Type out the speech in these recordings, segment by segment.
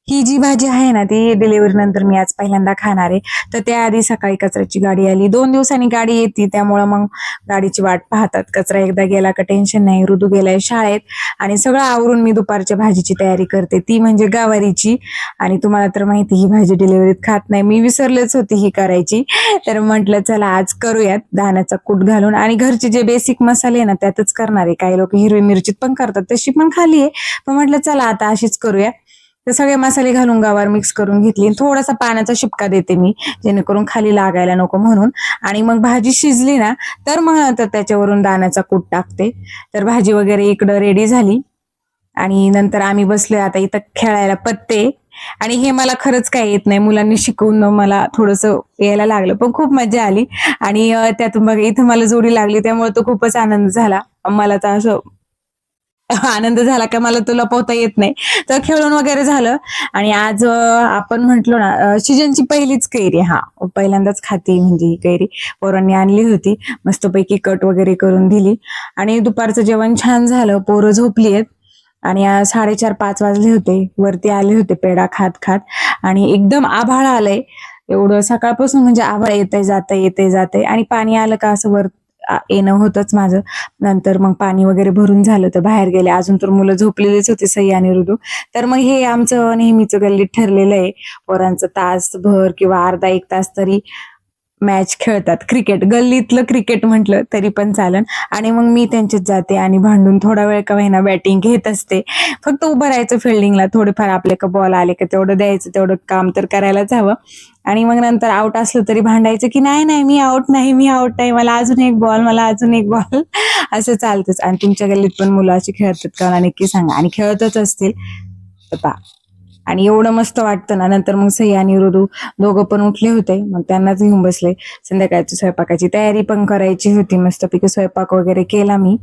ही जी भाजी आहे ना ती डिलिव्हरी नंतर मी आज पहिल्यांदा खाणार आहे. तर त्याआधी सकाळी कचऱ्याची गाडी आली. 2 दिवसांनी गाडी येते त्यामुळं मग गाडीची वाट पाहतात. कचरा एकदा गेला का टेन्शन नाही. ऋतू गेलाय शाळेत आणि सगळं आवरून मी दुपारच्या भाजीची तयारी करते. ती म्हणजे गवारीची. आणि तुम्हाला तर माहिती ही भाजी डिलिव्हरीत खात नाही. मी विसरलेच होती ही करायची. तर म्हटलं चला आज करूयात दाण्याचा कूट घालून आणि घरचे जे बेसिक मसाले ना त्यातच करणार आहे. काही लोक हिरवी मिरचीत पण करतात तशी पण खाली आहे. पण म्हटलं चला आता अशीच करूया. तर सगळे मसाले घालून गवार मिक्स करून घेतली. थोडासा पाण्याचा शिपका देते मी जेणेकरून खाली लागायला नको म्हणून. आणि मग भाजी शिजली ना तर मग नंतर त्याच्यावरून दाण्याचा कूट टाकते. तर भाजी वगैरे इकडं रेडी झाली आणि नंतर आम्ही बसलोय आता इथं खेळायला पत्ते. आणि हे मला खरंच काही येत नाही. मुलांनी शिकवून मला थोडस यायला लागलं पण खूप मजा आली. आणि त्यातून बघा इथं मला जोडी लागली त्यामुळे तो खूपच आनंद झाला. मला तर असं आनंद झाला का मला तुला पोहता येत नाही. तर खेळून वगैरे झालं. आणि आज आपण म्हंटलो ना सीजनची पहिलीच कैरी पहिल्यांदाच खाते म्हणजे ही कैरी पोरांनी आणली होती. मस्तपैकी कट वगैरे करून दिली आणि दुपारचं जेवण छान झालं. पोरं झोपली आहेत आणि 4:30-5 वाजले होते. वरती आले होते पेढा खात खात आणि एकदम आभाळ आलंय. एवढं सकाळपासून म्हणजे आभाळ येते जाते आणि पाणी आलं का असं वर येणं होतच माझं. नंतर मग पाणी वगैरे भरून झालं तर बाहेर गेले. अजून तर मुलं झोपलेलीच होती सई आणि ऋतू. तर मग हे आमचं नेहमीचं गल्लीत ठरलेलं आहे. पोरांचं तासभर किंवा अर्धा 1 तास तरी मॅच खेळतात. क्रिकेट गल्लीतलं क्रिकेट म्हटलं तरी पण चालन. आणि मग मी त्यांच्यात जाते आणि भांडून थोडा वेळ का होईना बॅटिंग घेत असते. फक्त उभं राहायचं फिल्डिंगला. थोडेफार आपले का बॉल आले का तेवढं द्यायचं. तेवढं काम तर करायलाच हवं. आणि मग नंतर आउट असलं तरी भांडायचं की नाही नाही मी आउट नाही मला अजून एक बॉल असं चालतंच. आणि तुमच्या गल्लीत पण मुलं अशी खेळतात का मला नक्की सांगा. आणि खेळतच असतील आता. आणि एवढं मस्त वाटतं ना. नंतर मग सई आणि ऋतू दोघं पण उठले होते. मग त्यांनाच घेऊन बसले. संध्याकाळची स्वयंपाकाची तयारी पण करायची होती. मस्तपैकी स्वयंपाक वगैरे केला मी.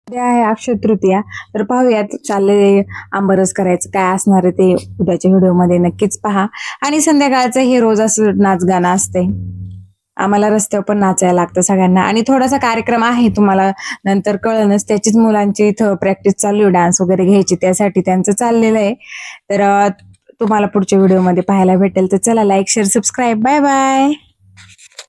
उद्या आहे अक्षय तृतीया. तर पाहूयात चालले आंबरस करायचं काय असणार आहे ते उद्याच्या व्हिडिओमध्ये नक्कीच पहा. आणि संध्याकाळचं हे रोज असं नाचगाणं असते. आम्हाला रस्त्यावर पण नाचायला लागतं सगळ्यांना. आणि थोडासा कार्यक्रम आहे तुम्हाला नंतर कळलंच. त्याचीच मुलांची इथं प्रॅक्टिस चालू आहे डान्स वगैरे घ्यायची त्यासाठी त्यांचं चाललेलं आहे. तर तुम्हाला पुढच्या व्हिडिओमध्ये पाहायला भेटेल. तर चला like share subscribe bye bye.